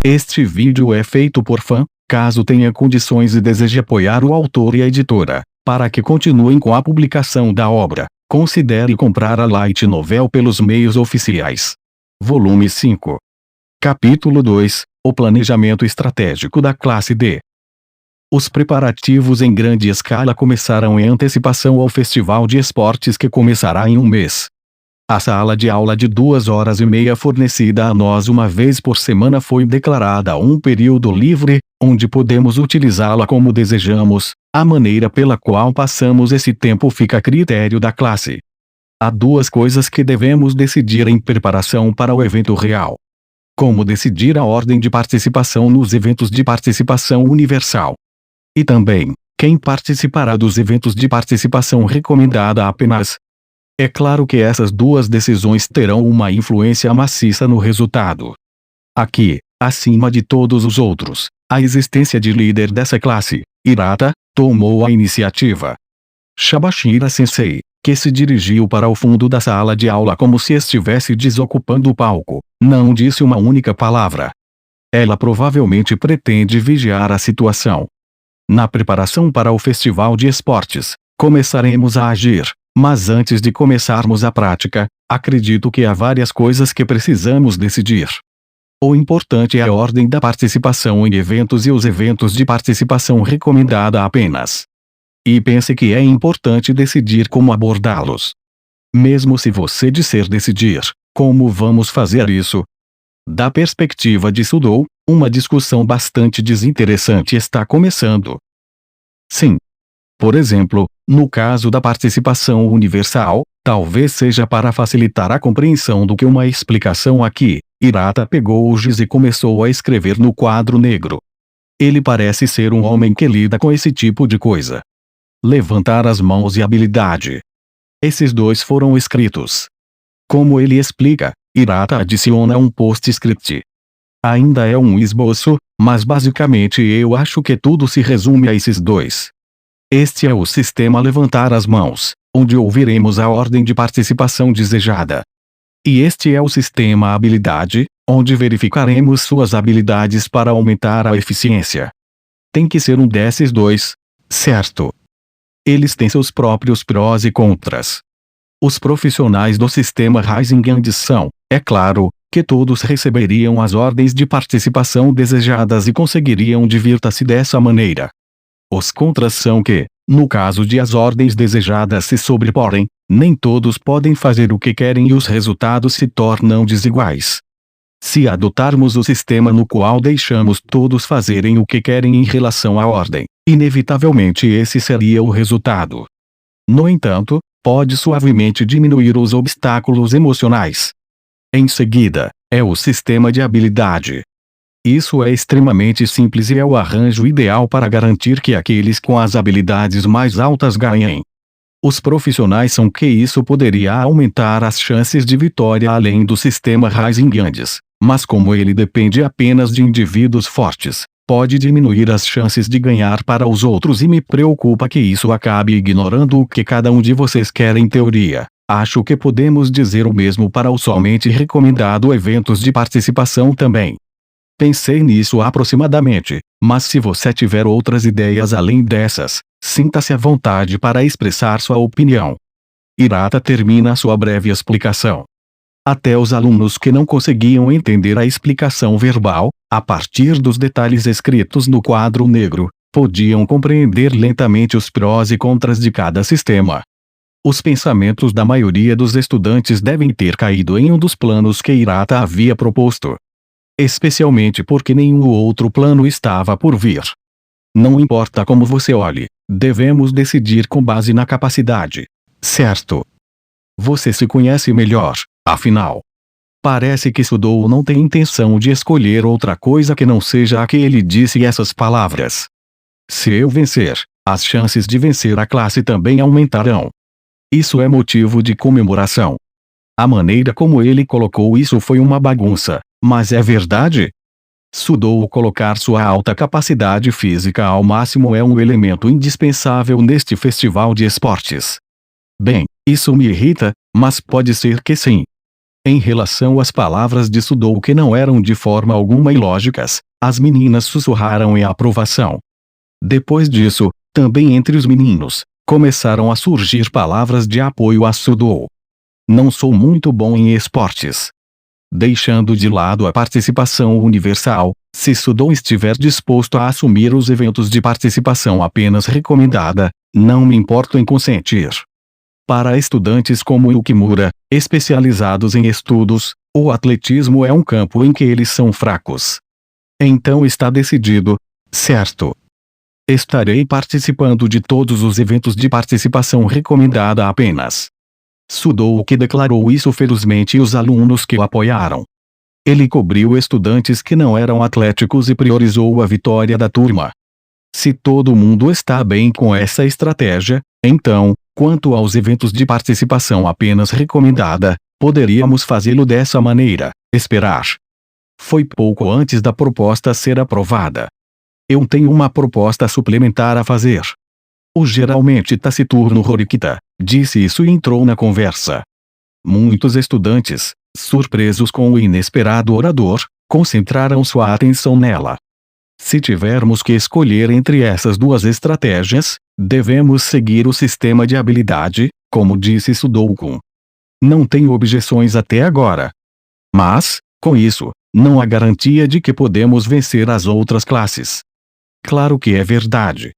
Este vídeo é feito por fã, caso tenha condições e deseje apoiar o autor e a editora, para que continuem com a publicação da obra, considere comprar a Light Novel pelos meios oficiais. Volume 5. Capítulo 2, O planejamento estratégico da classe D. Os preparativos em grande escala começaram em antecipação ao festival de esportes que começará em um mês. A sala de aula de 2h30 fornecida a nós uma vez por semana foi declarada um período livre, onde podemos utilizá-la como desejamos. A maneira pela qual passamos esse tempo fica a critério da classe. Há duas coisas que devemos decidir em preparação para o evento real. Como decidir a ordem de participação nos eventos de participação universal. E também, quem participará dos eventos de participação recomendada apenas. É claro que essas duas decisões terão uma influência maciça no resultado. Aqui, acima de todos os outros, a existência de líder dessa classe, Hirata, tomou a iniciativa. Shabashira Sensei, que se dirigiu para o fundo da sala de aula como se estivesse desocupando o palco, não disse uma única palavra. Ela provavelmente pretende vigiar a situação. Na preparação para o festival de esportes, começaremos a agir, mas antes de começarmos a prática, acredito que há várias coisas que precisamos decidir. O importante é a ordem da participação em eventos e os eventos de participação recomendada apenas. E pense que é importante decidir como abordá-los. Mesmo se você disser decidir, como vamos fazer isso? Da perspectiva de Sudou, uma discussão bastante desinteressante está começando. Sim. Por exemplo, no caso da participação universal, talvez seja para facilitar a compreensão do que uma explicação aqui. Hirata pegou o giz e começou a escrever no quadro negro. Ele parece ser um homem que lida com esse tipo de coisa. Levantar as mãos e habilidade. Esses dois foram escritos. Como ele explica, Hirata adiciona um post-script. Ainda é um esboço, mas basicamente eu acho que tudo se resume a esses dois. Este é o sistema levantar as mãos, onde ouviremos a ordem de participação desejada. E este é o sistema habilidade, onde verificaremos suas habilidades para aumentar a eficiência. Tem que ser um desses dois, certo? Eles têm seus próprios prós e contras. Os profissionais do sistema Rising And são, é claro, que todos receberiam as ordens de participação desejadas e conseguiriam divirta-se dessa maneira. Os contras são que, no caso de as ordens desejadas se sobreporem, nem todos podem fazer o que querem e os resultados se tornam desiguais. Se adotarmos o sistema no qual deixamos todos fazerem o que querem em relação à ordem, inevitavelmente esse seria o resultado. No entanto, pode suavemente diminuir os obstáculos emocionais. Em seguida, é o sistema de habilidade. Isso é extremamente simples e é o arranjo ideal para garantir que aqueles com as habilidades mais altas ganhem. Os profissionais são que isso poderia aumentar as chances de vitória além do sistema Rising Andes, mas como ele depende apenas de indivíduos fortes, pode diminuir as chances de ganhar para os outros e me preocupa que isso acabe ignorando o que cada um de vocês quer em teoria. Acho que podemos dizer o mesmo para o somente recomendado eventos de participação também. Pensei nisso aproximadamente, mas se você tiver outras ideias além dessas, sinta-se à vontade para expressar sua opinião. Hirata termina sua breve explicação. Até os alunos que não conseguiam entender a explicação verbal, a partir dos detalhes escritos no quadro negro, podiam compreender lentamente os prós e contras de cada sistema. Os pensamentos da maioria dos estudantes devem ter caído em um dos planos que Hirata havia proposto. Especialmente porque nenhum outro plano estava por vir. Não importa como você olhe, devemos decidir com base na capacidade. Certo? Você se conhece melhor, afinal. Parece que Sudou não tem intenção de escolher outra coisa que não seja a que ele disse essas palavras. Se eu vencer, as chances de vencer a classe também aumentarão. Isso é motivo de comemoração. A maneira como ele colocou isso foi uma bagunça, mas é verdade? Sudou colocar sua alta capacidade física ao máximo é um elemento indispensável neste festival de esportes. Bem, isso me irrita, mas pode ser que sim. Em relação às palavras de Sudou que não eram de forma alguma ilógicas, as meninas sussurraram em aprovação. Depois disso, também entre os meninos, começaram a surgir palavras de apoio a Sudou. Não sou muito bom em esportes. Deixando de lado a participação universal, se Sudou estiver disposto a assumir os eventos de participação apenas recomendada, não me importo em consentir. Para estudantes como Yukimura, especializados em estudos, o atletismo é um campo em que eles são fracos. Então está decidido, certo? Estarei participando de todos os eventos de participação recomendada apenas. Sudou que declarou isso ferozmente e os alunos que o apoiaram. Ele cobriu estudantes que não eram atléticos e priorizou a vitória da turma. Se todo mundo está bem com essa estratégia, então, quanto aos eventos de participação apenas recomendada, poderíamos fazê-lo dessa maneira, esperar. Foi pouco antes da proposta ser aprovada. Eu tenho uma proposta suplementar a fazer. O geralmente taciturno Horikita disse isso e entrou na conversa. Muitos estudantes, surpresos com o inesperado orador, concentraram sua atenção nela. Se tivermos que escolher entre essas duas estratégias, devemos seguir o sistema de habilidade, como disse Sudou-kun. Não tenho objeções até agora. Mas, com isso, não há garantia de que podemos vencer as outras classes. Claro que é verdade.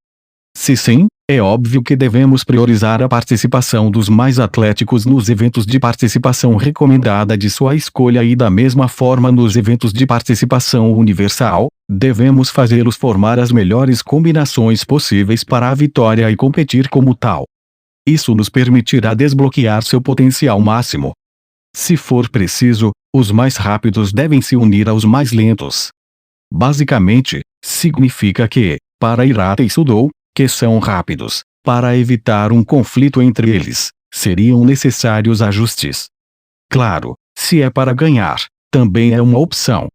Se sim, é óbvio que devemos priorizar a participação dos mais atléticos nos eventos de participação recomendada de sua escolha e da mesma forma nos eventos de participação universal, devemos fazê-los formar as melhores combinações possíveis para a vitória e competir como tal. Isso nos permitirá desbloquear seu potencial máximo. Se for preciso, os mais rápidos devem se unir aos mais lentos. Basicamente, significa que, para Hirata e Sudou, que são rápidos, para evitar um conflito entre eles, seriam necessários ajustes. Claro, se é para ganhar, também é uma opção.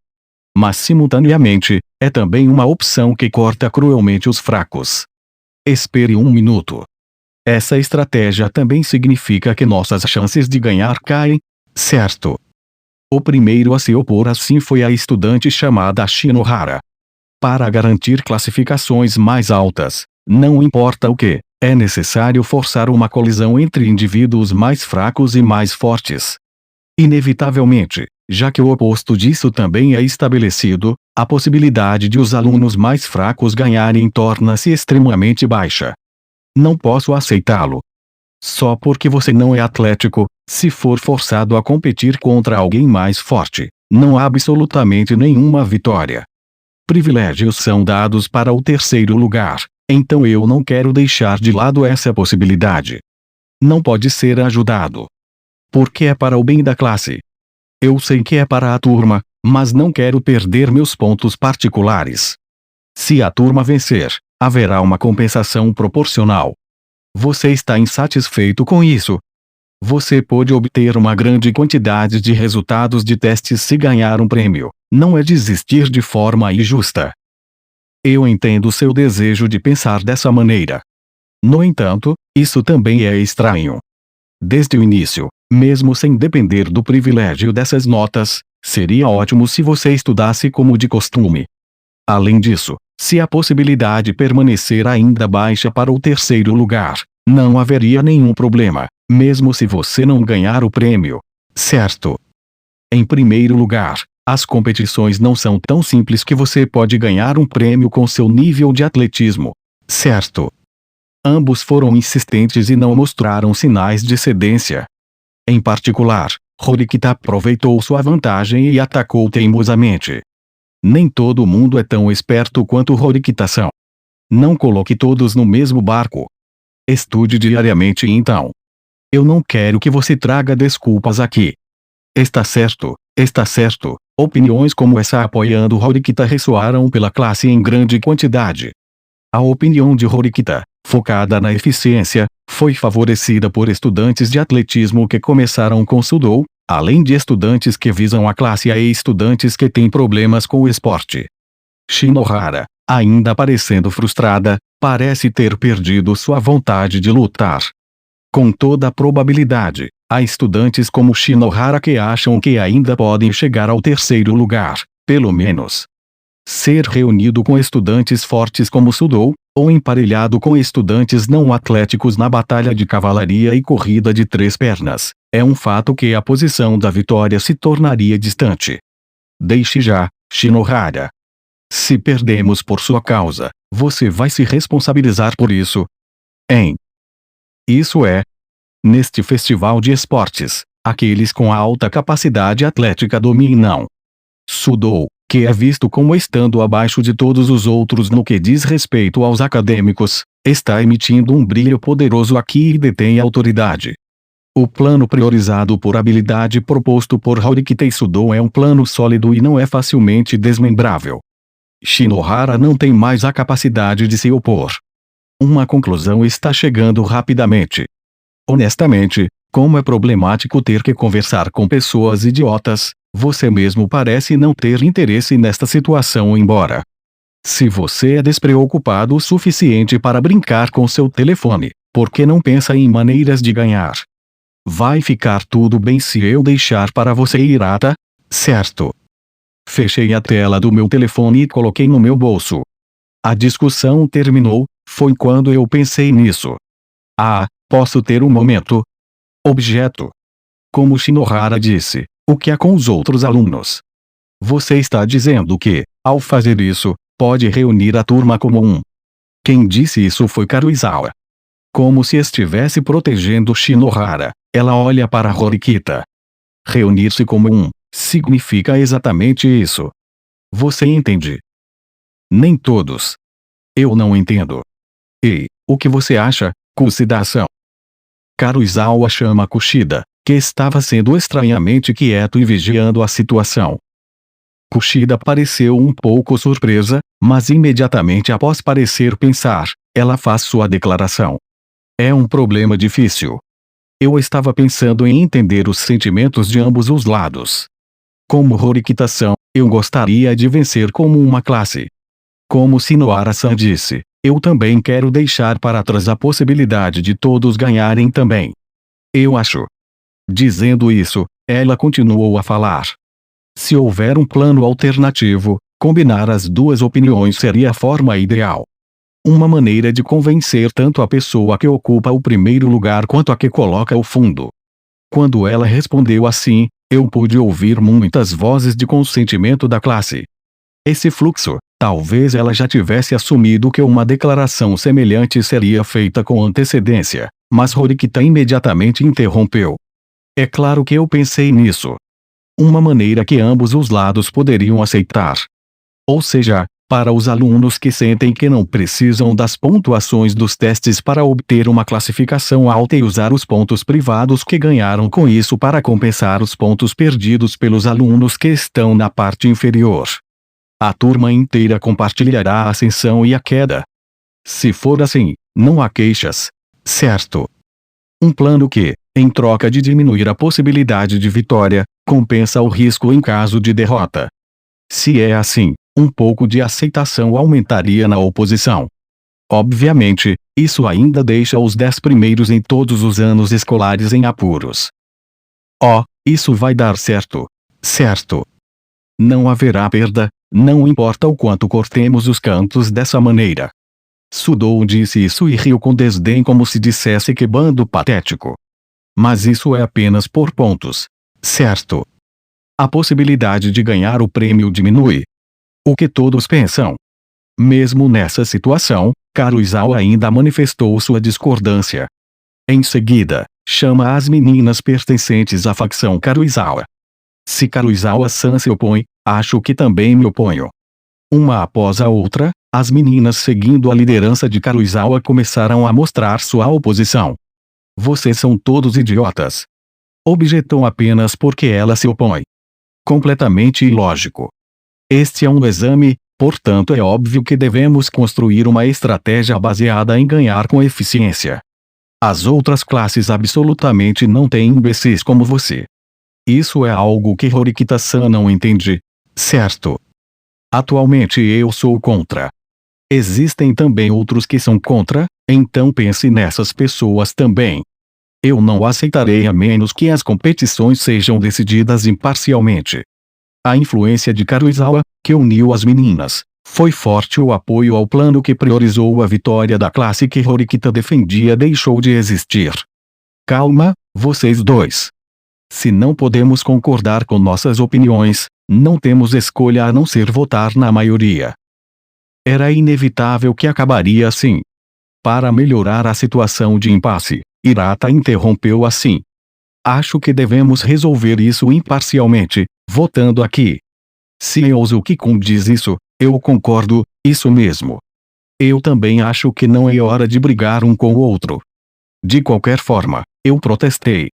Mas simultaneamente, é também uma opção que corta cruelmente os fracos. Espere um minuto. Essa estratégia também significa que nossas chances de ganhar caem, certo? O primeiro a se opor assim foi a estudante chamada Shinohara. Para garantir classificações mais altas, não importa o que, é necessário forçar uma colisão entre indivíduos mais fracos e mais fortes. Inevitavelmente, já que o oposto disso também é estabelecido, a possibilidade de os alunos mais fracos ganharem torna-se extremamente baixa. Não posso aceitá-lo. Só porque você não é atlético, se for forçado a competir contra alguém mais forte, não há absolutamente nenhuma vitória. Privilégios são dados para o terceiro lugar, então eu não quero deixar de lado essa possibilidade. Não pode ser ajudado. Porque é para o bem da classe. Eu sei que é para a turma, mas não quero perder meus pontos particulares. Se a turma vencer, haverá uma compensação proporcional. Você está insatisfeito com isso? Você pode obter uma grande quantidade de resultados de testes se ganhar um prêmio. Não é desistir de forma injusta. Eu entendo seu desejo de pensar dessa maneira. No entanto, isso também é estranho. Desde o início, mesmo sem depender do privilégio dessas notas, seria ótimo se você estudasse como de costume. Além disso, se a possibilidade permanecer ainda baixa para o terceiro lugar, não haveria nenhum problema, mesmo se você não ganhar o prêmio, certo? Em primeiro lugar, as competições não são tão simples que você pode ganhar um prêmio com seu nível de atletismo, certo? Ambos foram insistentes e não mostraram sinais de cedência. Em particular, Horikita aproveitou sua vantagem e atacou teimosamente. Nem todo mundo é tão esperto quanto Horikita-san. Não coloque todos no mesmo barco. Estude diariamente então. Eu não quero que você traga desculpas aqui. Está certo, está certo. Opiniões como essa apoiando Horikita ressoaram pela classe em grande quantidade. A opinião de Horikita, focada na eficiência, foi favorecida por estudantes de atletismo que começaram com Sudou, além de estudantes que visam a classe A e estudantes que têm problemas com o esporte. Shinohara, ainda parecendo frustrada, parece ter perdido sua vontade de lutar. Com toda a probabilidade, Há estudantes como Shinohara que acham que ainda podem chegar ao terceiro lugar, pelo menos. Ser reunido com estudantes fortes como Sudou, ou emparelhado com estudantes não atléticos na batalha de cavalaria e corrida de 3 pernas, é um fato que a posição da vitória se tornaria distante. Deixe já, Shinohara. Se perdemos por sua causa, você vai se responsabilizar por isso? Isso é. Neste festival de esportes, aqueles com alta capacidade atlética dominam. Sudou, que é visto como estando abaixo de todos os outros no que diz respeito aos acadêmicos, está emitindo um brilho poderoso aqui e detém autoridade. O plano priorizado por habilidade proposto por Horikita e Sudou é um plano sólido e não é facilmente desmembrável. Shinohara não tem mais a capacidade de se opor. Uma conclusão está chegando rapidamente. Honestamente, como é problemático ter que conversar com pessoas idiotas, você mesmo parece não ter interesse nesta situação embora. Se você é despreocupado o suficiente para brincar com seu telefone, por que não pensa em maneiras de ganhar? Vai ficar tudo bem se eu deixar para você Hirata, certo? Fechei a tela do meu telefone e coloquei no meu bolso. A discussão terminou, foi quando eu pensei nisso. Ah, posso ter um momento? Objeto. Como Shinohara disse, o que há com os outros alunos? Você está dizendo que, ao fazer isso, pode reunir a turma como um. Quem disse isso foi Karuizawa. Como se estivesse protegendo Shinohara, ela olha para Horikita. Reunir-se como um, significa exatamente isso. Você entende? Nem todos. Eu não entendo. E, o que você acha, Kushida-san? Karuizawa chama Kushida, que estava sendo estranhamente quieto e vigiando a situação. Kushida pareceu um pouco surpresa, mas imediatamente após parecer pensar, ela faz sua declaração. É um problema difícil. Eu estava pensando em entender os sentimentos de ambos os lados. Como Horikita-san, eu gostaria de vencer como uma classe. Como Shinohara-san disse, eu também quero deixar para trás a possibilidade de todos ganharem também. Eu acho. Dizendo isso, ela continuou a falar. Se houver um plano alternativo, combinar as duas opiniões seria a forma ideal. Uma maneira de convencer tanto a pessoa que ocupa o primeiro lugar quanto a que coloca o fundo. Quando ela respondeu assim, eu pude ouvir muitas vozes de consentimento da classe. Esse fluxo, talvez ela já tivesse assumido que uma declaração semelhante seria feita com antecedência, mas Horikita imediatamente interrompeu. É claro que eu pensei nisso. Uma maneira que ambos os lados poderiam aceitar. Ou seja, para os alunos que sentem que não precisam das pontuações dos testes para obter uma classificação alta e usar os pontos privados que ganharam com isso para compensar os pontos perdidos pelos alunos que estão na parte inferior. A turma inteira compartilhará a ascensão e a queda. Se for assim, não há queixas, certo? Um plano que, em troca de diminuir a possibilidade de vitória, compensa o risco em caso de derrota. Se é assim, um pouco de aceitação aumentaria na oposição. Obviamente, isso ainda deixa os 10 primeiros em todos os anos escolares em apuros. Oh, isso vai dar certo. Certo. Não haverá perda, não importa o quanto cortemos os cantos dessa maneira. Sudou disse isso e riu com desdém como se dissesse que bando patético. Mas isso é apenas por pontos. Certo. A possibilidade de ganhar o prêmio diminui. O que todos pensam. Mesmo nessa situação, Karuizawa ainda manifestou sua discordância. Em seguida, chama as meninas pertencentes à facção Karuizawa. Se Karuizawa-san se opõe, acho que também me oponho. Uma após a outra, as meninas seguindo a liderança de Karuizawa começaram a mostrar sua oposição. Vocês são todos idiotas. Objetam apenas porque ela se opõe. Completamente ilógico. Este é um exame, portanto é óbvio que devemos construir uma estratégia baseada em ganhar com eficiência. As outras classes absolutamente não têm imbecis como você. Isso é algo que Horikita-san não entende, certo? Atualmente eu sou contra. Existem também outros que são contra, então pense nessas pessoas também. Eu não aceitarei a menos que as competições sejam decididas imparcialmente. A influência de Karuizawa, que uniu as meninas, foi forte. O apoio ao plano que priorizou a vitória da classe que Horikita defendia deixou de existir. Calma, vocês dois. Se não podemos concordar com nossas opiniões, não temos escolha a não ser votar na maioria. Era inevitável que acabaria assim. Para melhorar a situação de impasse, Hirata interrompeu assim. Acho que devemos resolver isso imparcialmente, votando aqui. Se Eozuki-kun diz isso, eu concordo, isso mesmo. Eu também acho que não é hora de brigar um com o outro. De qualquer forma, eu protestei.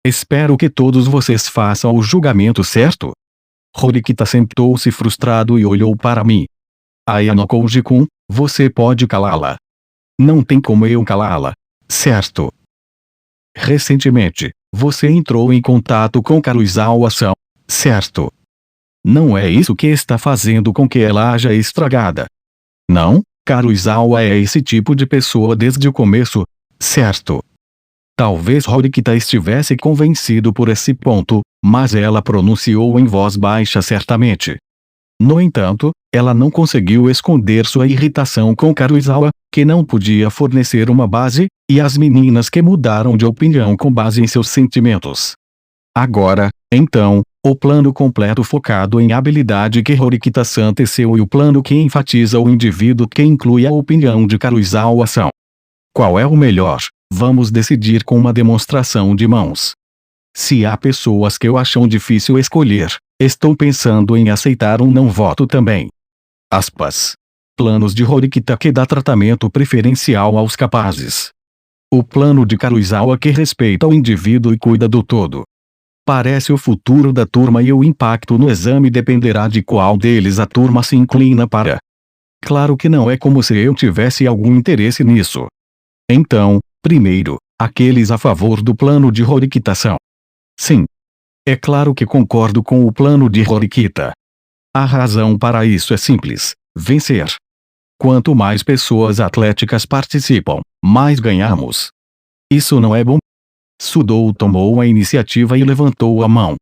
Espero que todos vocês façam o julgamento certo. Horikita sentou-se frustrado e olhou para mim. Ayano Koji-kun, você pode calá-la. Não tem como eu calá-la, certo? Recentemente, você entrou em contato com Karuizawa-san, certo? Não é isso que está fazendo com que ela haja estragada. Não, Karuizawa é esse tipo de pessoa desde o começo, certo? Talvez Horikita estivesse convencido por esse ponto, mas ela pronunciou em voz baixa certamente. No entanto, ela não conseguiu esconder sua irritação com Karuizawa, que não podia fornecer uma base, e as meninas que mudaram de opinião com base em seus sentimentos. Agora, então, o plano completo focado em habilidade que Horikita-san teceu e o plano que enfatiza o indivíduo que inclui a opinião de Karuizawa-san. Qual é o melhor? Vamos decidir com uma demonstração de mãos. Se há pessoas que eu acham difícil escolher, estou pensando em aceitar um não voto também. Aspas. Planos de Horikita que dá tratamento preferencial aos capazes. O plano de Karuizawa que respeita o indivíduo e cuida do todo. Parece o futuro da turma e o impacto no exame dependerá de qual deles a turma se inclina para. Claro que não é como se eu tivesse algum interesse nisso. Então, primeiro, aqueles a favor do plano de Horikita-san. Sim. É claro que concordo com o plano de Horikita. A razão para isso é simples: vencer. Quanto mais pessoas atléticas participam, mais ganhamos. Isso não é bom? Sudou tomou a iniciativa e levantou a mão.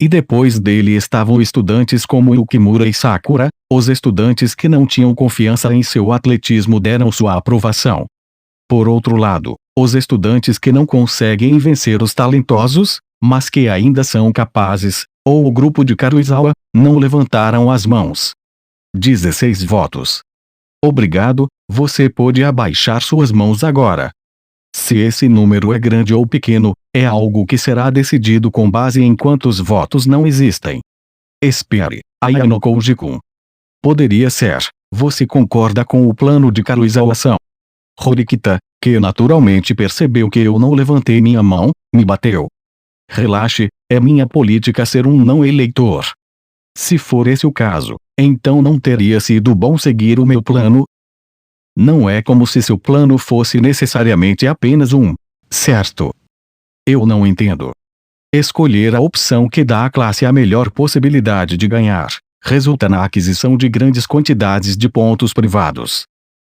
E depois dele estavam estudantes como Yukimura e Sakura, os estudantes que não tinham confiança em seu atletismo deram sua aprovação. Por outro lado, os estudantes que não conseguem vencer os talentosos, mas que ainda são capazes, ou o grupo de Karuizawa, não levantaram as mãos. 16 votos. Obrigado, você pode abaixar suas mãos agora. Se esse número é grande ou pequeno, é algo que será decidido com base em quantos votos não existem. Espere, Ayano Koji-kun. Poderia ser, você concorda com o plano de Karuizawa-san? Horikita, que naturalmente percebeu que eu não levantei minha mão, me bateu. Relaxe, é minha política ser um não eleitor. Se for esse o caso, então não teria sido bom seguir o meu plano? Não é como se seu plano fosse necessariamente apenas um, certo? Eu não entendo. Escolher a opção que dá à classe a melhor possibilidade de ganhar, resulta na aquisição de grandes quantidades de pontos privados.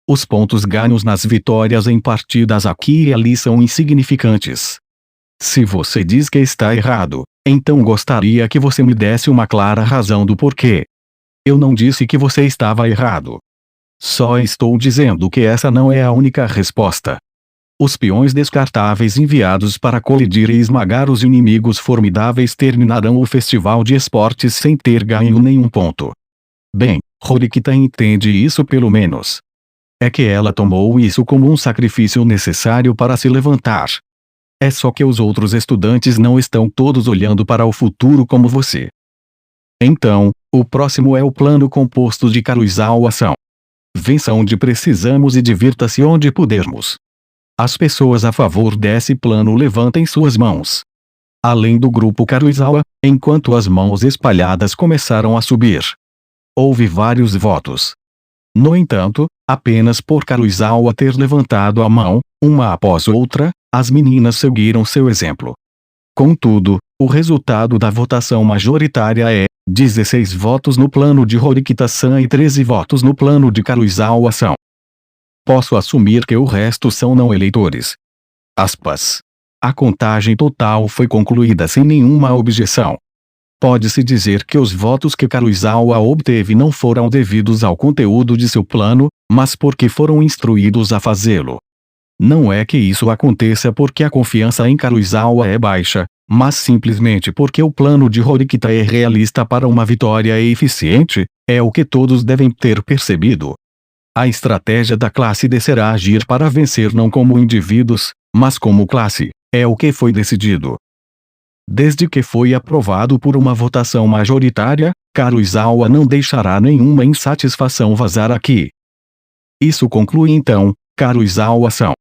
Os pontos ganhos nas vitórias em partidas aqui e ali são insignificantes. Se você diz que está errado, então gostaria que você me desse uma clara razão do porquê. Eu não disse que você estava errado. Só estou dizendo que essa não é a única resposta. Os peões descartáveis enviados para colidir e esmagar os inimigos formidáveis terminarão o festival de esportes sem ter ganho nenhum ponto. Bem, Horikita entende isso pelo menos. É que ela tomou isso como um sacrifício necessário para se levantar. É só que os outros estudantes não estão todos olhando para o futuro como você. Então, o próximo é o plano composto de Karuizawa-san. Vença onde precisamos e divirta-se onde pudermos. As pessoas a favor desse plano levantem suas mãos. Além do grupo Karuizawa, enquanto as mãos espalhadas começaram a subir. Houve vários votos. No entanto, apenas por Karuizawa ter levantado a mão, uma após outra, as meninas seguiram seu exemplo. Contudo, o resultado da votação majoritária é 16 votos no plano de Horikita-san e 13 votos no plano de Karuizawa-san. Posso assumir que o resto são não eleitores. Aspas. A contagem total foi concluída sem nenhuma objeção. Pode-se dizer que os votos que Karuizawa obteve não foram devidos ao conteúdo de seu plano, mas porque foram instruídos a fazê-lo. Não é que isso aconteça porque a confiança em Karuizawa é baixa, mas simplesmente porque o plano de Horikita é realista para uma vitória eficiente, é o que todos devem ter percebido. A estratégia da classe D será agir para vencer não como indivíduos, mas como classe, é o que foi decidido. Desde que foi aprovado por uma votação majoritária, Karuizawa não deixará nenhuma insatisfação vazar aqui. Isso conclui então, Karuizawa-san.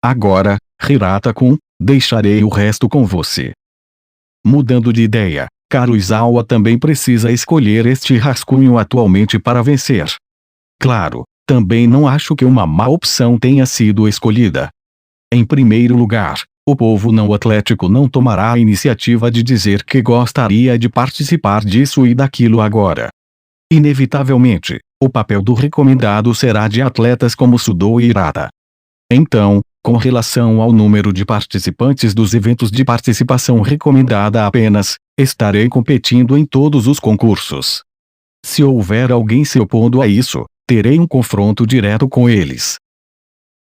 Agora, Hirata-kun, deixarei o resto com você. Mudando de ideia, Karuizawa também precisa escolher este rascunho atualmente para vencer. Claro, também não acho que uma má opção tenha sido escolhida. Em primeiro lugar, o povo não atlético não tomará a iniciativa de dizer que gostaria de participar disso e daquilo agora. Inevitavelmente, o papel do recomendado será de atletas como Sudou e Hirata. Então, com relação ao número de participantes dos eventos de participação recomendada apenas, estarei competindo em todos os concursos. Se houver alguém se opondo a isso, terei um confronto direto com eles.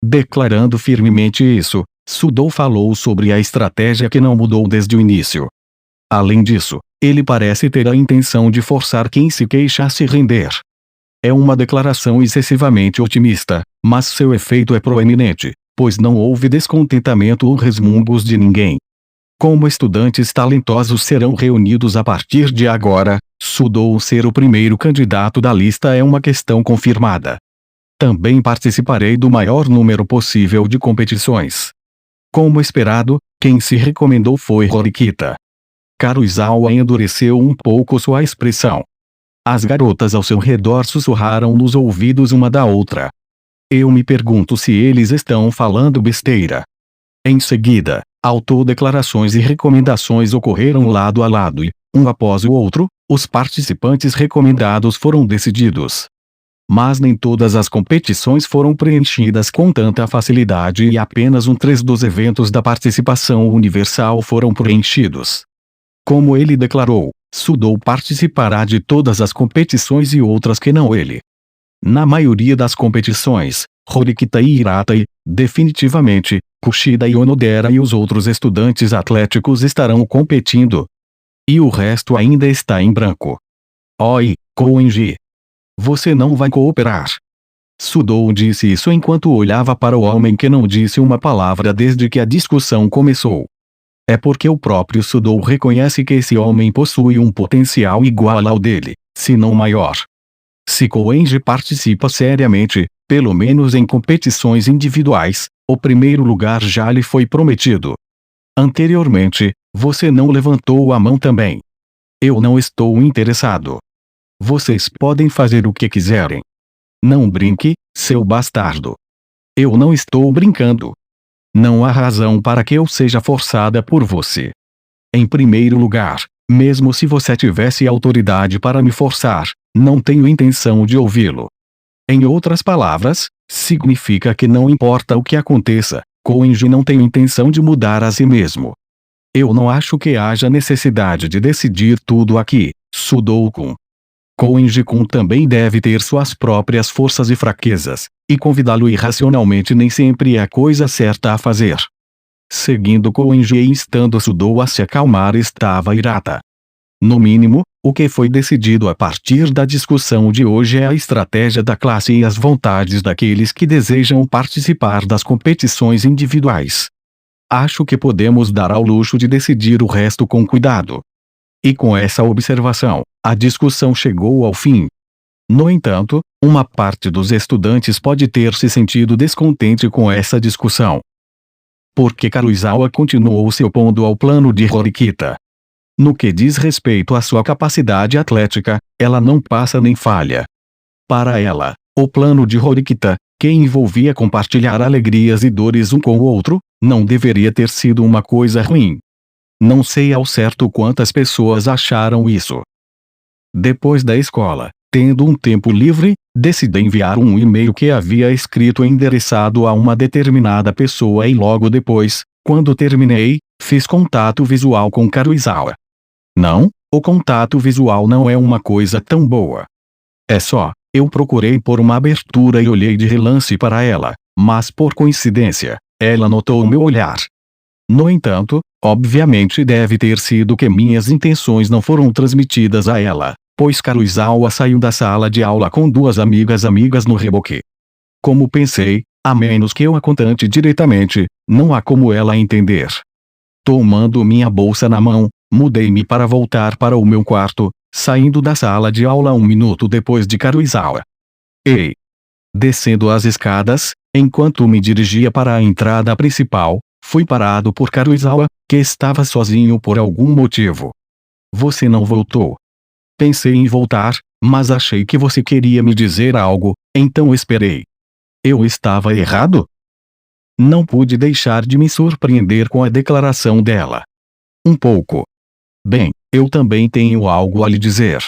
Declarando firmemente isso, Sudou falou sobre a estratégia que não mudou desde o início. Além disso, ele parece ter a intenção de forçar quem se queixa a se render. É uma declaração excessivamente otimista, mas seu efeito é proeminente, pois não houve descontentamento ou resmungos de ninguém. Como estudantes talentosos serão reunidos a partir de agora, Sudou ser o primeiro candidato da lista é uma questão confirmada. Também participarei do maior número possível de competições. Como esperado, quem se recomendou foi Horikita. Karuizawa endureceu um pouco sua expressão. As garotas ao seu redor sussurraram nos ouvidos uma da outra. Eu me pergunto se eles estão falando besteira. Em seguida, autodeclarações e recomendações ocorreram lado a lado e, um após o outro, os participantes recomendados foram decididos. Mas nem todas as competições foram preenchidas com tanta facilidade e apenas 3 dos eventos da participação universal foram preenchidos. Como ele declarou, Sudou participará de todas as competições e outras que não ele. Na maioria das competições, Horikita e Hirata e, definitivamente, Kushida e Onodera e os outros estudantes atléticos estarão competindo. E o resto ainda está em branco. Oi, Koenji. Você não vai cooperar. Sudou disse isso enquanto olhava para o homem que não disse uma palavra desde que a discussão começou. É porque o próprio Sudou reconhece que esse homem possui um potencial igual ao dele, se não maior. Se Koenji participa seriamente, pelo menos em competições individuais, o primeiro lugar já lhe foi prometido. Anteriormente, você não levantou a mão também. Eu não estou interessado. Vocês podem fazer o que quiserem. Não brinque, seu bastardo. Eu não estou brincando. Não há razão para que eu seja forçada por você. Em primeiro lugar, mesmo se você tivesse autoridade para me forçar, não tenho intenção de ouvi-lo. Em outras palavras, significa que não importa o que aconteça, Koenji não tem intenção de mudar a si mesmo. Eu não acho que haja necessidade de decidir tudo aqui, Sudou-kun. Koenji-kun também deve ter suas próprias forças e fraquezas, e convidá-lo irracionalmente nem sempre é a coisa certa a fazer. Seguindo Koenji e instando Sudou a se acalmar estava Hirata. No mínimo, o que foi decidido a partir da discussão de hoje é a estratégia da classe e as vontades daqueles que desejam participar das competições individuais. Acho que podemos dar ao luxo de decidir o resto com cuidado. E com essa observação, a discussão chegou ao fim. No entanto, uma parte dos estudantes pode ter se sentido descontente com essa discussão. Porque Karuizawa continuou se opondo ao plano de Horikita. No que diz respeito à sua capacidade atlética, ela não passa nem falha. Para ela, o plano de Horikita, que envolvia compartilhar alegrias e dores um com o outro, não deveria ter sido uma coisa ruim. Não sei ao certo quantas pessoas acharam isso. Depois da escola, tendo um tempo livre, decidi enviar um e-mail que havia escrito endereçado a uma determinada pessoa e logo depois, Quando terminei, fiz contato visual com Karuizawa. Não, o contato visual não é uma coisa tão boa. É só, eu procurei por uma abertura e olhei de relance para ela, mas por coincidência, ela notou o meu olhar. No entanto, obviamente deve ter sido que minhas intenções não foram transmitidas a ela, pois Karuizawa saiu da sala de aula com duas amigas no reboque. Como pensei, a menos que eu a contate diretamente, não há como ela entender. Tomando minha bolsa na mão, mudei-me para voltar para o meu quarto, saindo da sala de aula 1 minuto depois de Karuizawa. Ei! Descendo as escadas, enquanto me dirigia para a entrada principal, fui parado por Karuizawa, que estava sozinho por algum motivo. Você não voltou. Pensei em voltar, mas achei que você queria me dizer algo, então esperei. Eu estava errado? Não pude deixar de me surpreender com a declaração dela. Um pouco. Bem, eu também tenho algo a lhe dizer.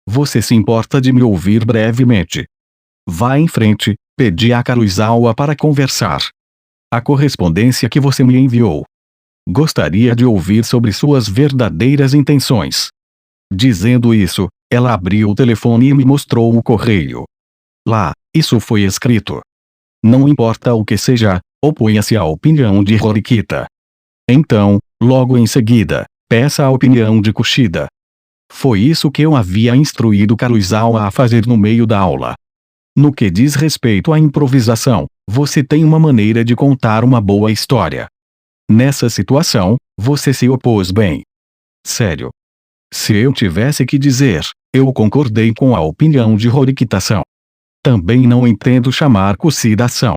Você se importa de me ouvir brevemente? Vá em frente, pedi a Karuizawa para conversar. A correspondência que você me enviou. Gostaria de ouvir sobre suas verdadeiras intenções. Dizendo isso, ela abriu o telefone e me mostrou o correio. Lá, isso foi escrito. Não importa o que seja, oponha-se à opinião de Horikita. Então, logo em seguida, peça a opinião de Kushida. Foi isso que eu havia instruído Karuizawa a fazer no meio da aula. No que diz respeito à improvisação, você tem uma maneira de contar uma boa história. Nessa situação, você se opôs bem. Sério. Se eu tivesse que dizer, eu concordei com a opinião de Horikita-san. Também não entendo chamar Kushida-san.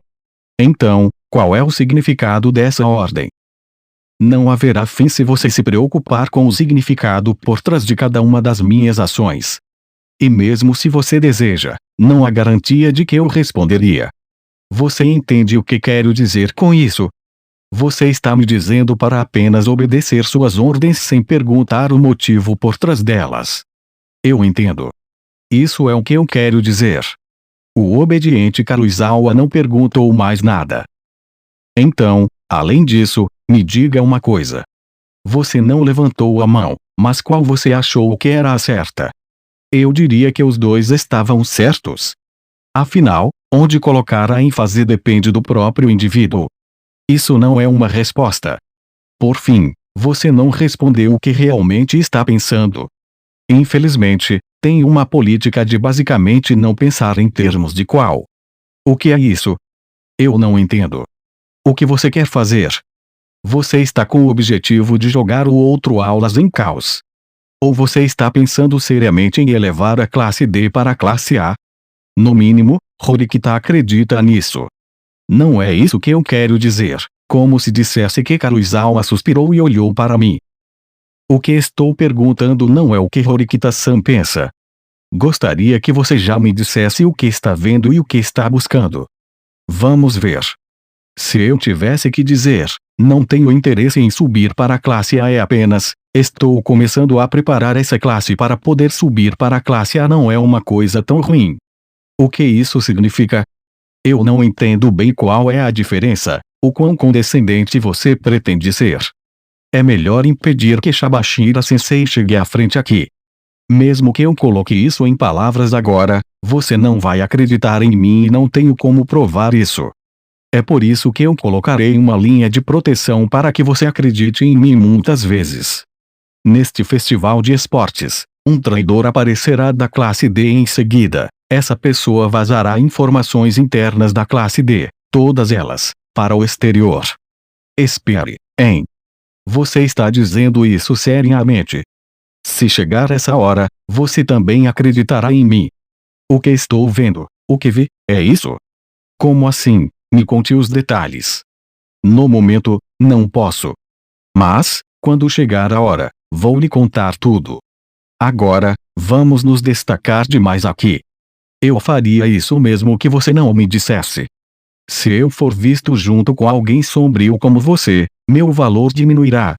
Então, qual é o significado dessa ordem? Não haverá fim se você se preocupar com o significado por trás de cada uma das minhas ações. E mesmo se você deseja, não há garantia de que eu responderia. Você entende o que quero dizer com isso? Você está me dizendo para apenas obedecer suas ordens sem perguntar o motivo por trás delas. Eu entendo. Isso é o que eu quero dizer. O obediente Karuizawa não perguntou mais nada. Então, além disso, me diga uma coisa. Você não levantou a mão, mas qual você achou que era a certa? Eu diria que os dois estavam certos. Afinal, onde colocar a ênfase depende do próprio indivíduo. Isso não é uma resposta. Por fim, você não respondeu o que realmente está pensando. Infelizmente, tem uma política de basicamente não pensar em termos de qual. O que é isso? Eu não entendo. O que você quer fazer? Você está com o objetivo de jogar o outro aulas em caos. Ou você está pensando seriamente em elevar a classe D para a classe A? No mínimo, Horikita acredita nisso. Não é isso que eu quero dizer, como se dissesse que Karuizawa suspirou e olhou para mim. O que estou perguntando não é o que Horikita-san pensa. Gostaria que você já me dissesse o que está vendo e o que está buscando. Vamos ver. Se eu tivesse que dizer, não tenho interesse em subir para a classe A, é apenas, estou começando a preparar essa classe para poder subir para a classe A, não é uma coisa tão ruim. O que isso significa? Eu não entendo bem qual é a diferença, o quão condescendente você pretende ser. É melhor impedir que Shabashira-sensei chegue à frente aqui. Mesmo que eu coloque isso em palavras agora, você não vai acreditar em mim e não tenho como provar isso. É por isso que eu colocarei uma linha de proteção para que você acredite em mim muitas vezes. Neste festival de esportes, um traidor aparecerá da classe D em seguida. Essa pessoa vazará informações internas da classe D, todas elas, para o exterior. Espere, hein? Você está dizendo isso seriamente? Se chegar essa hora, você também acreditará em mim. O que estou vendo, o que vi, é isso? Como assim? Me conte os detalhes. No momento, não posso. Mas, quando chegar a hora, vou lhe contar tudo. Agora, vamos nos destacar demais aqui. Eu faria isso mesmo que você não me dissesse. Se eu for visto junto com alguém sombrio como você, meu valor diminuirá.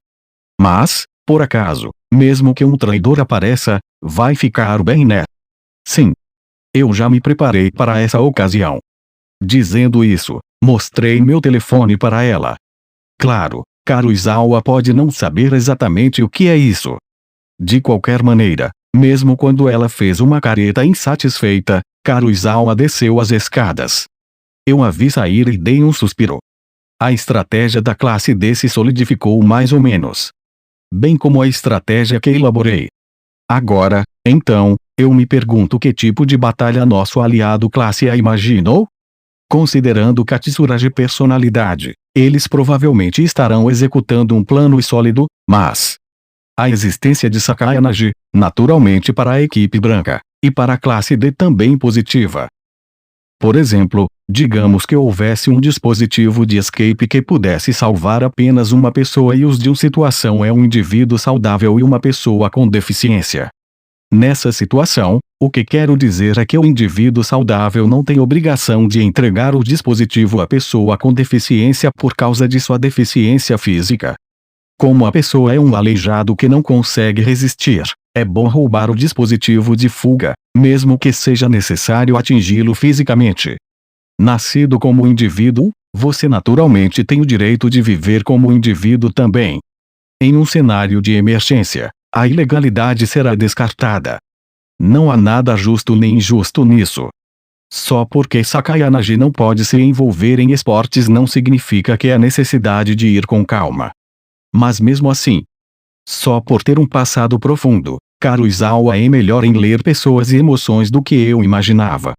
Mas, por acaso, mesmo que um traidor apareça, vai ficar bem, né? Sim. Eu já me preparei para essa ocasião. Dizendo isso, mostrei meu telefone para ela. Claro, Karuizawa pode não saber exatamente o que é isso. De qualquer maneira, mesmo quando ela fez uma careta insatisfeita, Karuizawa desceu as escadas. Eu a vi sair e dei um suspiro. A estratégia da classe D se solidificou mais ou menos. Bem como a estratégia que elaborei. Agora, então, eu me pergunto que tipo de batalha nosso aliado classe A imaginou? Considerando Katsura de personalidade, eles provavelmente estarão executando um plano sólido, mas a existência de Sakayanagi, naturalmente para a equipe branca, e para a classe D também positiva. Por exemplo, digamos que houvesse um dispositivo de escape que pudesse salvar apenas uma pessoa e os de uma situação é um indivíduo saudável e uma pessoa com deficiência. Nessa situação, o que quero dizer é que o indivíduo saudável não tem obrigação de entregar o dispositivo à pessoa com deficiência por causa de sua deficiência física. Como a pessoa é um aleijado que não consegue resistir, é bom roubar o dispositivo de fuga, mesmo que seja necessário atingi-lo fisicamente. Nascido como indivíduo, você naturalmente tem o direito de viver como indivíduo também. Em um cenário de emergência, a ilegalidade será descartada. Não há nada justo nem injusto nisso. Só porque Sakayanagi não pode se envolver em esportes não significa que há necessidade de ir com calma. Mas mesmo assim, só por ter um passado profundo, Karuizawa é melhor em ler pessoas e emoções do que eu imaginava.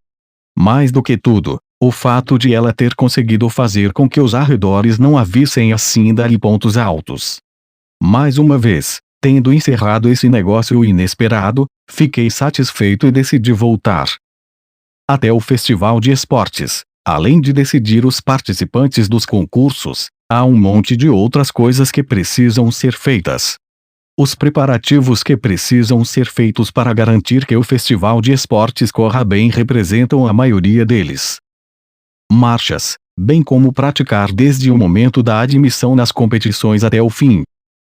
Mais do que tudo, o fato de ela ter conseguido fazer com que os arredores não a vissem assim dá-lhe pontos altos. Mais uma vez, tendo encerrado esse negócio inesperado, fiquei satisfeito e decidi voltar. Até o festival de esportes, além de decidir os participantes dos concursos, há um monte de outras coisas que precisam ser feitas. Os preparativos que precisam ser feitos para garantir que o festival de esportes corra bem representam a maioria deles. Marchas, bem como praticar desde o momento da admissão nas competições até o fim.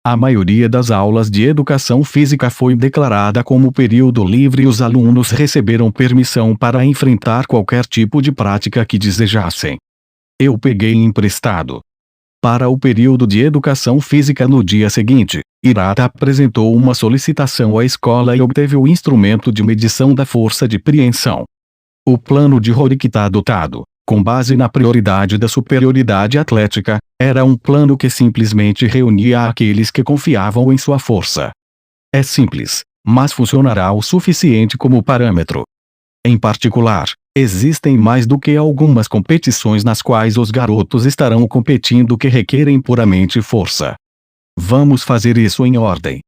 A maioria das aulas de educação física foi declarada como período livre e os alunos receberam permissão para enfrentar qualquer tipo de prática que desejassem. Eu peguei emprestado. Para o período de educação física no dia seguinte, Hirata apresentou uma solicitação à escola e obteve o instrumento de medição da força de preensão. O plano de Horikita adotado, com base na prioridade da superioridade atlética, era um plano que simplesmente reunia aqueles que confiavam em sua força. É simples, mas funcionará o suficiente como parâmetro. Em particular, existem mais do que algumas competições nas quais os garotos estarão competindo que requerem puramente força. Vamos fazer isso em ordem.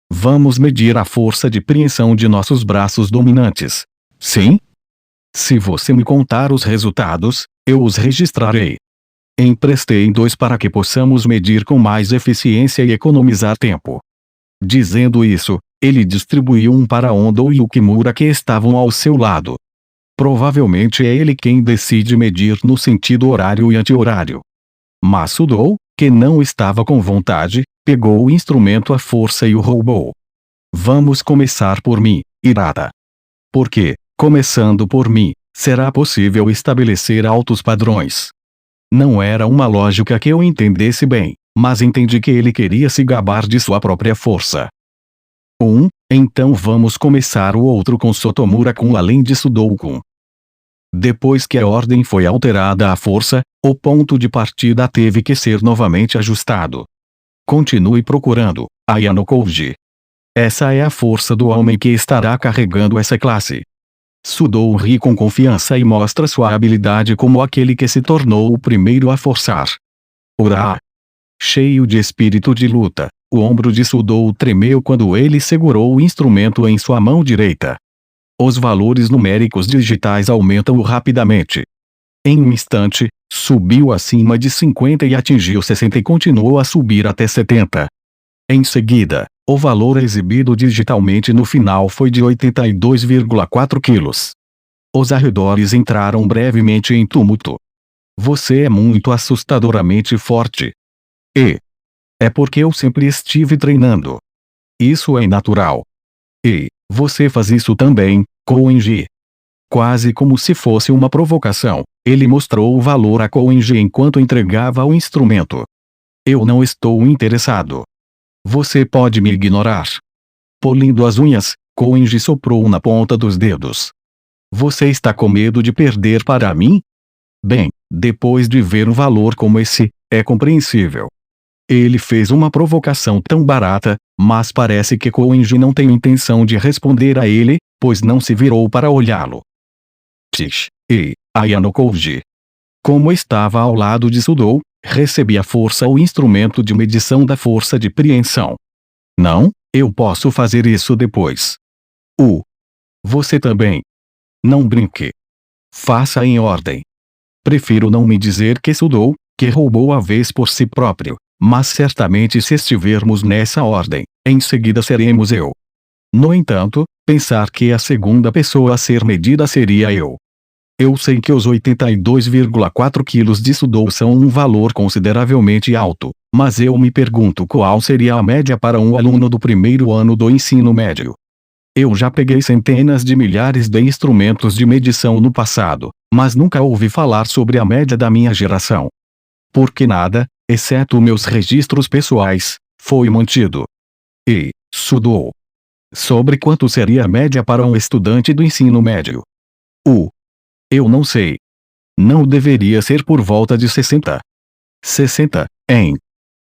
Vamos medir a força de preensão de nossos braços dominantes. Sim? Se você me contar os resultados, eu os registrarei. Emprestei 2 para que possamos medir com mais eficiência e economizar tempo. Dizendo isso, ele distribuiu um para Ondo e o Kimura que estavam ao seu lado. Provavelmente é ele quem decide medir no sentido horário e anti-horário. Mas Sudou, que não estava com vontade, pegou o instrumento à força e o roubou. Vamos começar por mim, Hirata. Porque, começando por mim, será possível estabelecer altos padrões. Não era uma lógica que eu entendesse bem, mas entendi que ele queria se gabar de sua própria força. Então vamos começar o outro com Sotomura-kun além de Sudou-kun. Depois que a ordem foi alterada à força, o ponto de partida teve que ser novamente ajustado. Continue procurando, Ayano Koji. Essa é a força do homem que estará carregando essa classe. Sudou ri com confiança e mostra sua habilidade como aquele que se tornou o primeiro a forçar. Ura! Cheio de espírito de luta, o ombro de Sudou tremeu quando ele segurou o instrumento em sua mão direita. Os valores numéricos digitais aumentam rapidamente. Em um instante, subiu acima de 50 e atingiu 60 e continuou a subir até 70. Em seguida, o valor exibido digitalmente no final foi de 82,4 quilos. Os arredores entraram brevemente em tumulto. Você é muito assustadoramente forte. É porque eu sempre estive treinando. Isso é natural. E você faz isso também, Koenji. Quase como se fosse uma provocação, ele mostrou o valor a Koenji enquanto entregava o instrumento. Eu não estou interessado. Você pode me ignorar. Polindo as unhas, Koenji soprou na ponta dos dedos. Você está com medo de perder para mim? Bem, depois de ver um valor como esse, é compreensível. Ele fez uma provocação tão barata, mas parece que Koenji não tem intenção de responder a ele, pois não se virou para olhá-lo. Psh, ei, Ayano Koji. Como estava ao lado de Sudou, recebi à força o instrumento de medição da força de preensão. Não, eu posso fazer isso depois. Você também. Não brinque. Faça em ordem. Prefiro não me dizer que Sudou, que roubou a vez por si próprio, mas certamente se estivermos nessa ordem, em seguida seremos eu. No entanto, pensar que a segunda pessoa a ser medida seria eu. Eu sei que os 82,4 quilos de Sudou são um valor consideravelmente alto, mas eu me pergunto qual seria a média para um aluno do primeiro ano do ensino médio. Eu já peguei centenas de milhares de instrumentos de medição no passado, mas nunca ouvi falar sobre a média da minha geração. Porque nada, exceto meus registros pessoais, foi mantido. E, Sudou. Sobre quanto seria a média para um estudante do ensino médio? Eu não sei. Não deveria ser por volta de 60. 60, hein?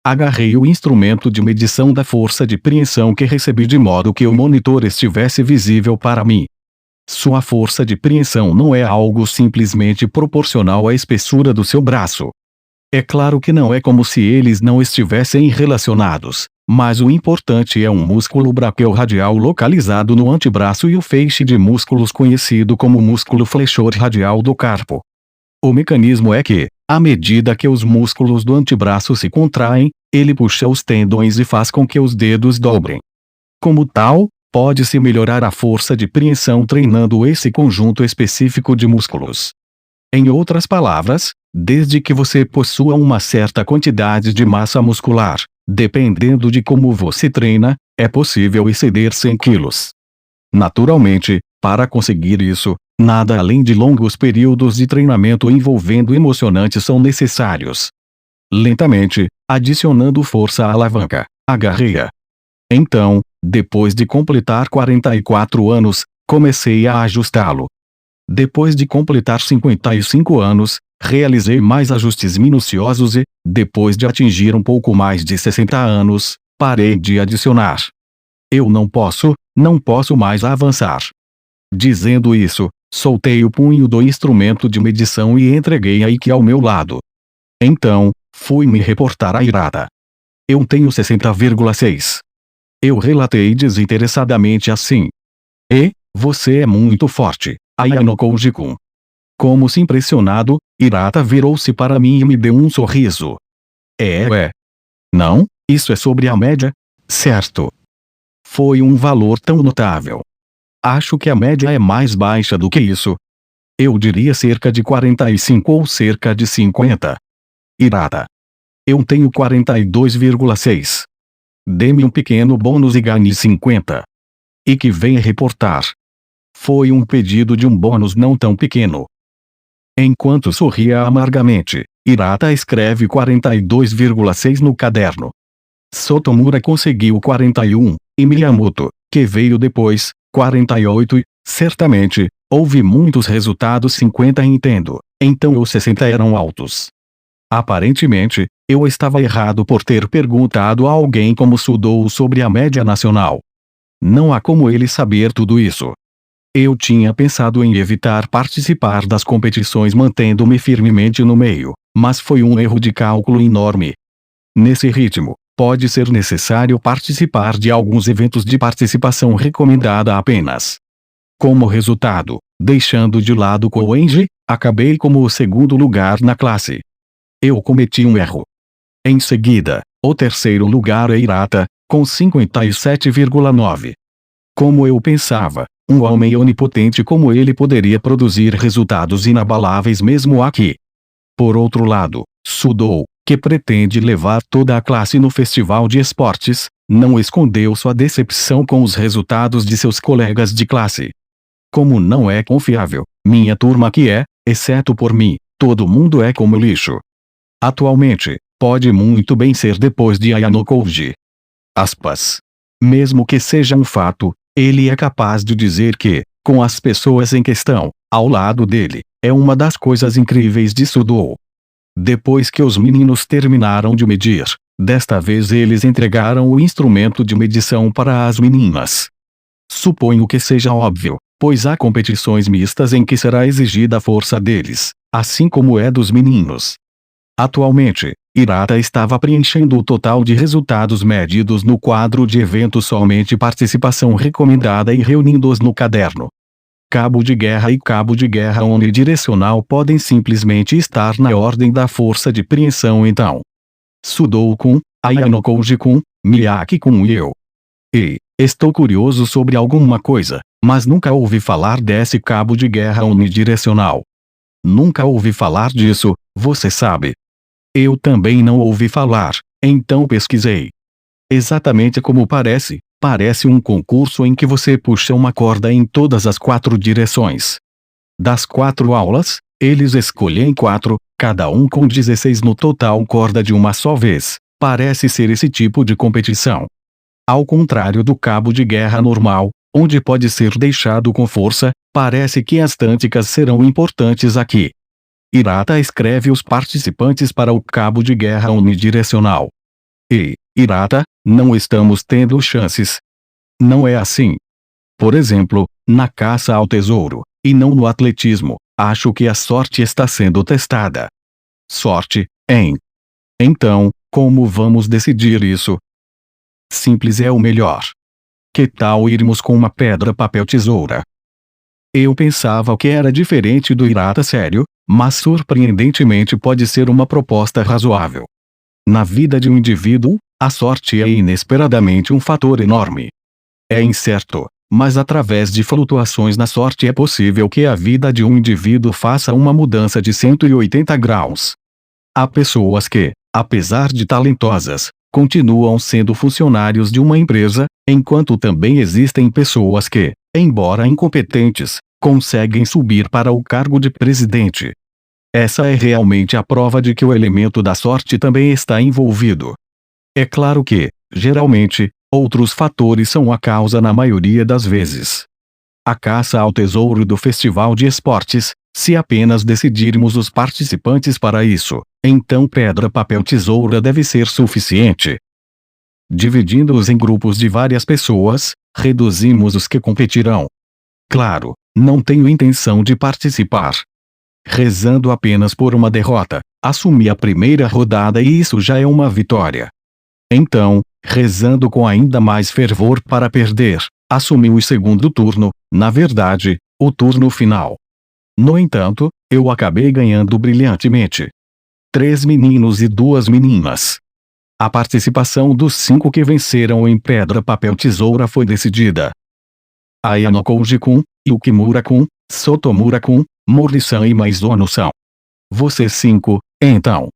Agarrei o instrumento de medição da força de preensão que recebi de modo que o monitor estivesse visível para mim. Sua força de preensão não é algo simplesmente proporcional à espessura do seu braço. É claro que não é como se eles não estivessem relacionados, mas o importante é um músculo braquiorradial localizado no antebraço e o feixe de músculos conhecido como músculo flexor radial do carpo. O mecanismo é que, à medida que os músculos do antebraço se contraem, ele puxa os tendões e faz com que os dedos dobrem. Como tal, pode-se melhorar a força de preensão treinando esse conjunto específico de músculos. Em outras palavras, desde que você possua uma certa quantidade de massa muscular, dependendo de como você treina, é possível exceder 100 quilos. Naturalmente, para conseguir isso, nada além de longos períodos de treinamento envolvendo emocionantes são necessários. Lentamente, adicionando força à alavanca, agarrei-a. Então, depois de completar 44 anos, comecei a ajustá-lo. Depois de completar 55 anos, realizei mais ajustes minuciosos e, depois de atingir um pouco mais de 60 anos, parei de adicionar. Eu não posso mais avançar. Dizendo isso, soltei o punho do instrumento de medição e entreguei a Ikki ao meu lado. Então, fui me reportar a Hirata. Eu tenho 60,6. Eu relatei desinteressadamente assim. E, você é muito forte, Ayano Koji-kun. Como se impressionado, Hirata virou-se para mim e me deu um sorriso. Não, isso é sobre a média, certo? Foi um valor tão notável. Acho que a média é mais baixa do que isso. Eu diria cerca de 45 ou cerca de 50. Hirata. Eu tenho 42,6. Dê-me um pequeno bônus e ganhe 50. E que venha reportar. Foi um pedido de um bônus não tão pequeno. Enquanto sorria amargamente, Hirata escreve 42,6 no caderno. Sotomura conseguiu 41, e Miyamoto, que veio depois, 48 e, certamente, houve muitos resultados 50 entendo, então os 60 eram altos. Aparentemente, eu estava errado por ter perguntado a alguém como Sudou sobre a média nacional. Não há como ele saber tudo isso. Eu tinha pensado em evitar participar das competições mantendo-me firmemente no meio, mas foi um erro de cálculo enorme. Nesse ritmo, pode ser necessário participar de alguns eventos de participação recomendada apenas. Como resultado, deixando de lado Koenji, acabei como o segundo lugar na classe. Eu cometi um erro. Em seguida, o terceiro lugar é Hirata, com 57,9. Como eu pensava, um homem onipotente como ele poderia produzir resultados inabaláveis mesmo aqui. Por outro lado, Sudou, que pretende levar toda a classe no festival de esportes, não escondeu sua decepção com os resultados de seus colegas de classe. Como não é confiável, minha turma que é, exceto por mim, todo mundo é como lixo. Atualmente, pode muito bem ser depois de Ayano-koji. Aspas. Mesmo que seja um fato, ele é capaz de dizer que, com as pessoas em questão, ao lado dele, é uma das coisas incríveis de Sudou. Depois que os meninos terminaram de medir, desta vez eles entregaram o instrumento de medição para as meninas. Suponho que seja óbvio, pois há competições mistas em que será exigida a força deles, assim como é dos meninos. Atualmente, Hirata estava preenchendo o total de resultados medidos no quadro de eventos somente participação recomendada e reunindo-os no caderno. Cabo de guerra e cabo de guerra unidirecional podem simplesmente estar na ordem da força de preensão então. Sudou-kun, Ayano-koji-kun, Miyaki-kun e eu. Ei, estou curioso sobre alguma coisa, mas nunca ouvi falar desse cabo de guerra unidirecional. Nunca ouvi falar disso, você sabe. Eu também não ouvi falar, então pesquisei. Exatamente como parece um concurso em que você puxa uma corda em todas as 4 direções. Das 4 aulas, eles escolhem 4, cada um com 16 no total corda de uma só vez. Parece ser esse tipo de competição. Ao contrário do cabo de guerra normal, onde pode ser deixado com força, parece que as tânticas serão importantes aqui. Hirata escreve os participantes para o cabo de guerra unidirecional. Ei, Hirata, não estamos tendo chances. Não é assim. Por exemplo, na caça ao tesouro, e não no atletismo, acho que a sorte está sendo testada. Sorte, hein? Então, como vamos decidir isso? Simples é o melhor. Que tal irmos com uma pedra, papel, tesoura? Eu pensava que era diferente do Hirata sério, mas surpreendentemente pode ser uma proposta razoável. Na vida de um indivíduo, a sorte é inesperadamente um fator enorme. É incerto, mas através de flutuações na sorte é possível que a vida de um indivíduo faça uma mudança de 180 graus. Há pessoas que, apesar de talentosas, continuam sendo funcionários de uma empresa, enquanto também existem pessoas que, embora incompetentes, conseguem subir para o cargo de presidente. Essa é realmente a prova de que o elemento da sorte também está envolvido. É claro que, geralmente, outros fatores são a causa na maioria das vezes. A caça ao tesouro do festival de esportes, se apenas decidirmos os participantes para isso, então pedra, papel, tesoura deve ser suficiente. Dividindo-os em grupos de várias pessoas, reduzimos os que competirão. Claro, não tenho intenção de participar. Rezando apenas por uma derrota, assumi a primeira rodada e isso já é uma vitória. Então, rezando com ainda mais fervor para perder, assumi o segundo turno, na verdade, o turno final. No entanto, eu acabei ganhando brilhantemente. 3 meninos e 2 meninas. A participação dos 5 que venceram em pedra, papel, tesoura foi decidida. Ayano-koji-kun, Yukimura-kun, Sotomura-kun, Mori-san e Maizono-san. Vocês 5, então.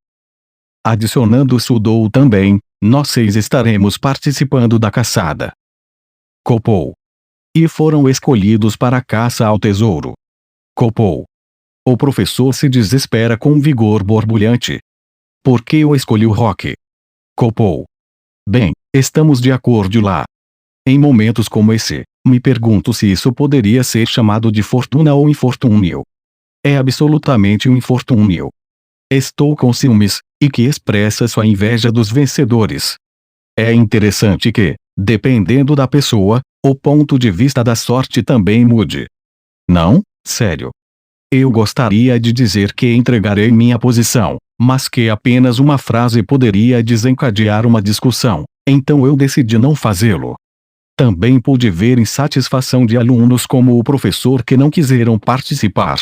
Adicionando Sudou também, nós 6 estaremos participando da caçada. Copou. E foram escolhidos para a caça ao tesouro. Copou. O professor se desespera com vigor borbulhante. Por que eu escolhi o rock? Copou. Bem, estamos de acordo lá. Em momentos como esse, me pergunto se isso poderia ser chamado de fortuna ou infortúnio. É absolutamente um infortúnio. Estou com ciúmes, e que expressa sua inveja dos vencedores. É interessante que, dependendo da pessoa, o ponto de vista da sorte também mude. Não, sério. Eu gostaria de dizer que entregarei minha posição, mas que apenas uma frase poderia desencadear uma discussão, então eu decidi não fazê-lo. Também pude ver insatisfação de alunos como o professor que não quiseram participar.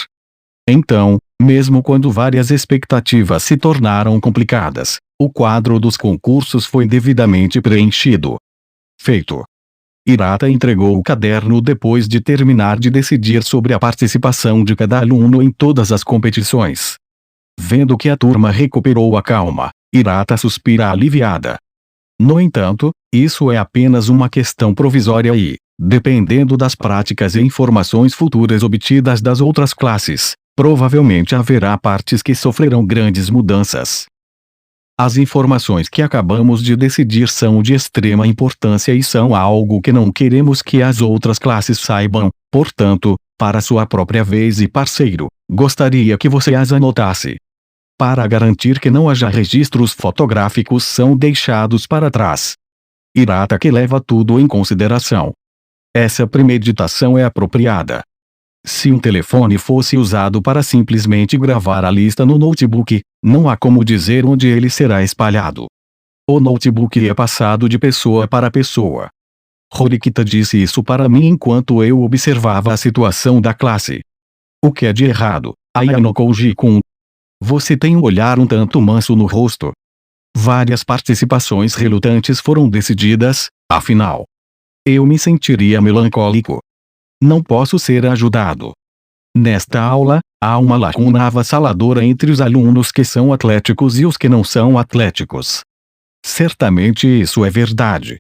Então, mesmo quando várias expectativas se tornaram complicadas, o quadro dos concursos foi devidamente preenchido. Feito. Hirata entregou o caderno depois de terminar de decidir sobre a participação de cada aluno em todas as competições. Vendo que a turma recuperou a calma, Hirata suspira aliviada. No entanto, isso é apenas uma questão provisória e, dependendo das práticas e informações futuras obtidas das outras classes, provavelmente haverá partes que sofrerão grandes mudanças. As informações que acabamos de decidir são de extrema importância e são algo que não queremos que as outras classes saibam, portanto, para sua própria vez e parceiro, gostaria que você as anotasse. Para garantir que não haja registros fotográficos são deixados para trás. Hirata que leva tudo em consideração. Essa premeditação é apropriada. Se um telefone fosse usado para simplesmente gravar a lista no notebook, não há como dizer onde ele será espalhado. O notebook é passado de pessoa para pessoa. Horikita disse isso para mim enquanto eu observava a situação da classe. O que é de errado, Ayano Koji-kun? Você tem um olhar um tanto manso no rosto. Várias participações relutantes foram decididas, afinal. Eu me sentiria melancólico. Não posso ser ajudado. Nesta aula, há uma lacuna avassaladora entre os alunos que são atléticos e os que não são atléticos. Certamente isso é verdade.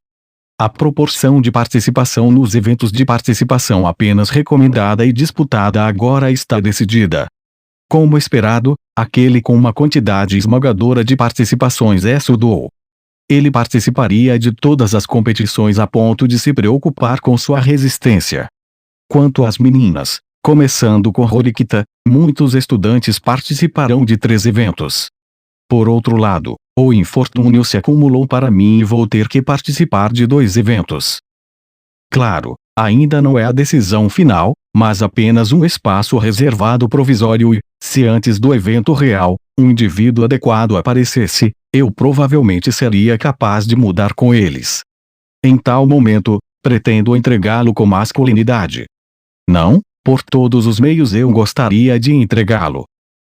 A proporção de participação nos eventos de participação apenas recomendada e disputada agora está decidida. Como esperado, aquele com uma quantidade esmagadora de participações é Sudo. Ele participaria de todas as competições a ponto de se preocupar com sua resistência. Quanto às meninas, começando com Horikita, muitos estudantes participarão de 3 eventos. Por outro lado, o infortúnio se acumulou para mim e vou ter que participar de 2 eventos. Claro, ainda não é a decisão final, mas apenas um espaço reservado provisório e, se antes do evento real, um indivíduo adequado aparecesse, eu provavelmente seria capaz de mudar com eles. Em tal momento, pretendo entregá-lo com masculinidade. Não, por todos os meios eu gostaria de entregá-lo.